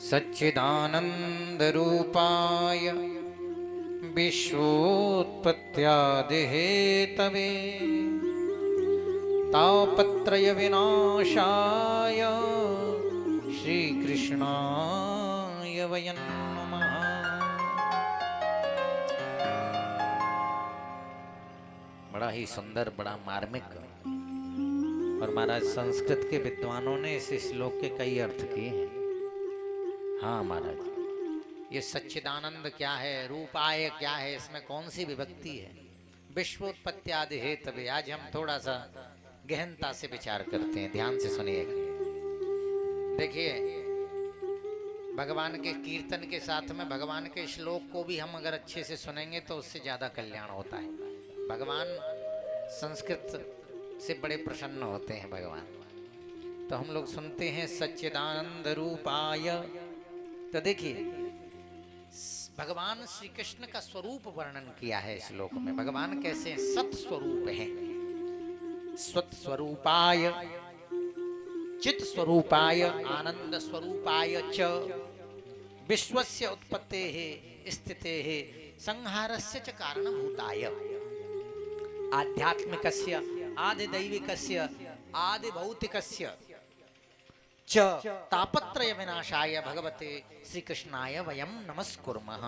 सच्चिदानंद रूपाय विश्वोत्पत्त्यादिहेतवे तापत्रय विनाशाय श्रीकृष्णाय वयं नमः। बड़ा ही सुंदर, बड़ा मार्मिक और महाराज संस्कृत के विद्वानों ने इस श्लोक के कई अर्थ किए हैं। हाँ महाराज, ये सच्चिदानंद क्या है, रूपाय क्या है, इसमें कौन सी विभक्ति है, विश्वोत्पत्त्यादि हेतवे। आज हम थोड़ा सा गहनता से विचार करते हैं, ध्यान से सुनिएगा। देखिए, भगवान के कीर्तन के साथ में भगवान के श्लोक को भी हम अगर अच्छे से सुनेंगे तो उससे ज्यादा कल्याण होता है। भगवान संस्कृत से बड़े प्रसन्न होते हैं भगवान। तो हम लोग सुनते हैं सच्चिदानंद रूपाय। तो देखिए, भगवान श्री कृष्ण का स्वरूप वर्णन किया है श्लोक में। भगवान कैसे सत स्वरूप हैं। स्वत स्वरूपाय, चित स्वरूपाय, आनंद स्वरूपाय च विश्वस्य उत्पत्तेः स्थितेः संहारस्य च कारणभूताय आध्यात्मिकस्य आदिदैविकस्य आदिभौतिकस्य च तापत्रय विनाशाय भगवते श्री कृष्णाय वयम नमस्कुर्मः।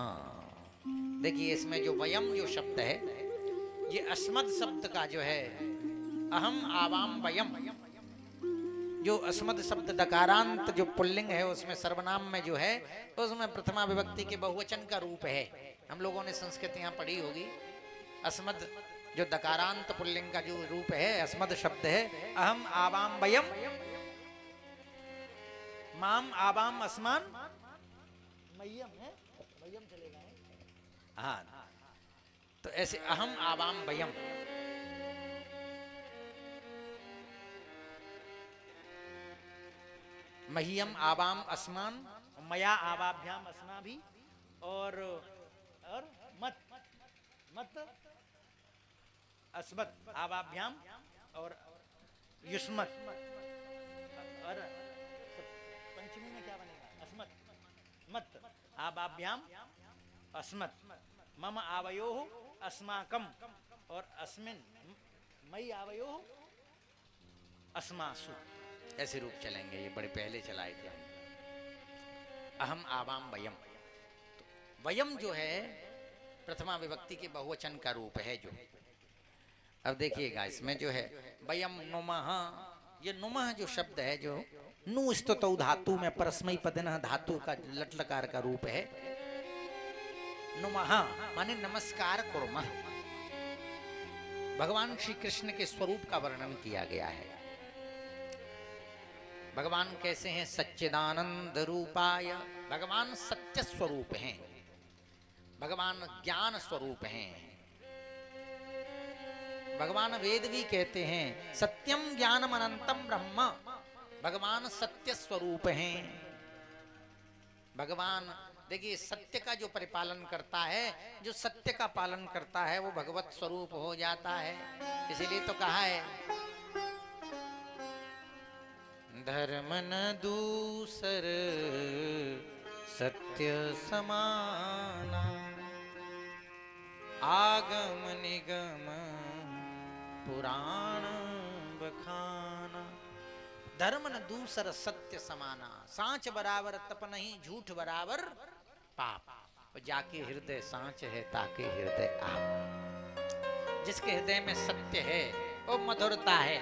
देखिए, इसमें जो वयम जो शब्द है, ये अस्मद शब्द का जो है अहम आवाम वयम, जो अस्मद शब्द दकारांत जो पुल्लिंग है उसमें सर्वनाम में जो है तो उसमें प्रथमा विभक्ति के बहुवचन का रूप है। हम लोगों ने संस्कृत यहाँ पढ़ी होगी। अस्मद जो दकारांत पुल्लिंग का जो रूप है, अस्मद शब्द है अहम आवाम वयम, माम आवाम अस्मान मय्यम है, मय्यम चलेगा है? हाँ, तो ऐसे अहम आवाम वयम। मह्यम आवाम अस्मान, मया आवाभ्याम अस्माभि, और मत मत अस्मत आवाभ्याम और युष्मत, और पंचमी में क्या बनेगा? अस्मत मत आवाभ्याम अस्मत, मम आवयोः अस्माकम, और अस्मिन मई आवयोः अस्मासु। ऐसे रूप चलेंगे, ये बड़े पहले चलाए थे। अहम आवाम वयम, तो वयम जो है प्रथमा विभक्ति के बहुवचन का रूप है। जो अब देखिएगा, इसमें जो है वयम नुमः, ये नुमः जो शब्द है, जो नु स्तुतौ धातु में परस्मै पदनः धातु का लट लकार का रूप है। नुमः माने नमस्कार कुर्मः। भगवान श्री कृष्ण के स्वरूप का वर्णन किया गया है। भगवान कैसे हैं? सच्चिदानंद रूपाय। भगवान सत्य स्वरूप हैं, भगवान ज्ञान स्वरूप हैं। भगवान वेद भी कहते हैं सत्यम ज्ञानम अनंतम ब्रह्म। भगवान सत्य स्वरूप हैं। भगवान देखिए, सत्य का जो परिपालन करता है, जो सत्य का पालन करता है, वो भगवत स्वरूप हो जाता है। इसीलिए तो कहा है धर्म न दूसर सत्य समाना, आगम निगम पुराण बखाना। धर्म न दूसर सत्य समाना, सांच बराबर तप नहीं, झूठ बराबर पाप। जाके हृदय सांच है, ताके हृदय आप। जिसके हृदय में सत्य है वो मधुरता है।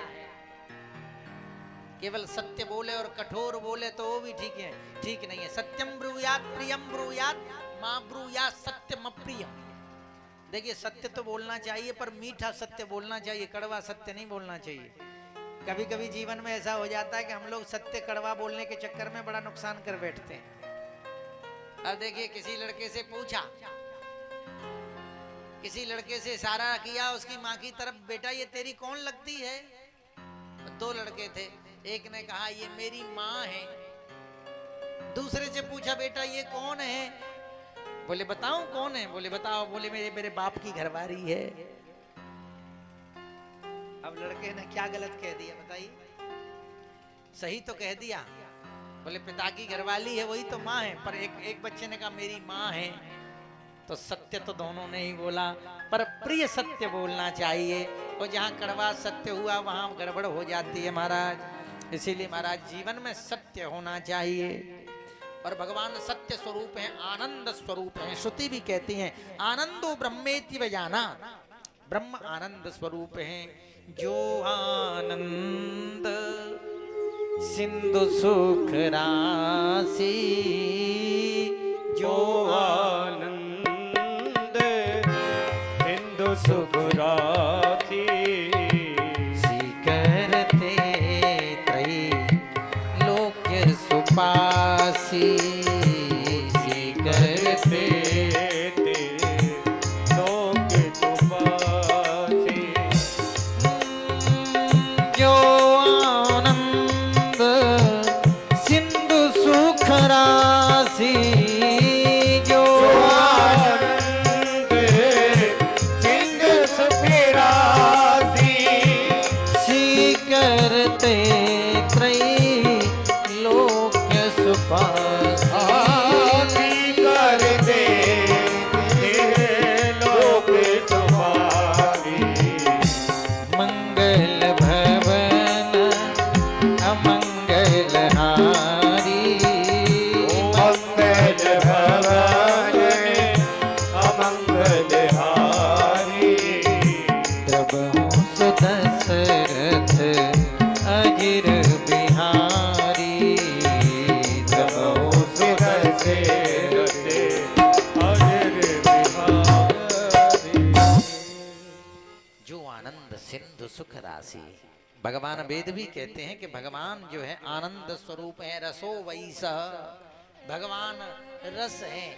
केवल सत्य बोले और कठोर बोले तो वो भी ठीक है, ठीक नहीं है। सत्यम ब्रूयात प्रियम ब्रूयात मां ब्रूयात सत्यम अप्रियम। देखिए, सत्य तो बोलना चाहिए, पर मीठा सत्य बोलना चाहिए, कड़वा सत्य नहीं बोलना चाहिए। कभी कभी जीवन में ऐसा हो जाता है कि हम लोग सत्य कड़वा बोलने के चक्कर में बड़ा नुकसान कर बैठते हैं। अब देखिए, किसी लड़के से पूछा, किसी लड़के से इशारा किया उसकी माँ की तरफ, बेटा ये तेरी कौन लगती है? दो लड़के थे, एक ने कहा ये मेरी माँ है। दूसरे से पूछा, बेटा ये कौन है? बोले बताऊं कौन है? बोले बताओ। बोले मेरे बाप की घरवारी है। अब लड़के ने क्या गलत कह दिया बताइए? सही तो कह दिया। बोले पिता की घरवाली है वही तो माँ है, पर एक बच्चे ने कहा मेरी माँ है। तो सत्य तो दोनों ने ही बोला, पर प्रिय सत्य बोलना चाहिए, और जहाँ कड़वा सत्य हुआ वहां गड़बड़ हो जाती है महाराज। इसीलिए महाराज जीवन में सत्य होना चाहिए। और भगवान सत्य स्वरूप है, आनंद स्वरूप है। श्रुति भी कहती है आनंदो ब्रह्मेति वजाना, ब्रह्म आनंद स्वरूप है। जो आनंद सिंधु सुख राशि, जो आनंद सिंधु सुख राशि, करते त्रय लोक सुपासी, करते लोक सुपासी। जो आनंद सिंधु सुख राशि, जो आनंद सिंधु सुख राशि, करते त्रय लोक सुपासी, करते लोक सुपासी। मंगल भवन अमंगल हारी, मंगल भवन अमंगल हारी, द्रवहु सुदशरथ अजिर बिहारी, द्रवहु सुदशरथ अजिर बिहारी। जो आनंद सिंधु सुख राशि। भगवान वेद भी कहते हैं कि भगवान जो है आनंद स्वरूप है, रसो वैसा, भगवान रस है।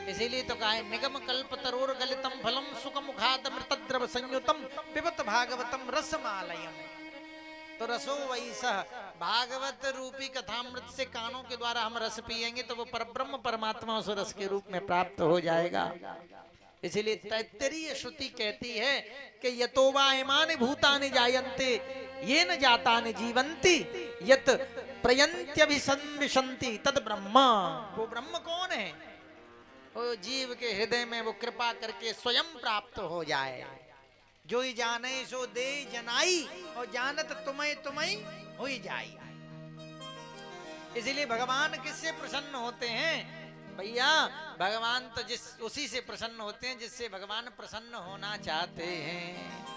इसीलिए तो कहा है निगम कल्प तरोर गलितम फलम सुख मुखाद मृतद्रव संयुतम पिबत भागवतम रसमालयम। तो रसो वैसा, भागवत रूपी कथामृत से कानों के द्वारा हम रस पिएंगे तो वो परब्रह्म परमात्मा उस रस के रूप में प्राप्त हो जाएगा। इसीलिए तैत्तरीय श्रुति कहती है कि यतो वा इमानि भूतानि जायन्ते येन जातानि जीवन्ति यत प्रयन्त्यभिसंविशन्ति तद ब्रह्म। वो ब्रह्म कौन है? वो जीव के हृदय में वो कृपा करके स्वयं प्राप्त हो जाए। जो ही जाने सो दे जनाई, और जानत तुम्हें तुम्हें हो ही जाई। इसीलिए भगवान किससे प्रसन्न होते हैं भैया? भगवान तो उसी से प्रसन्न होते हैं जिससे भगवान प्रसन्न होना चाहते हैं।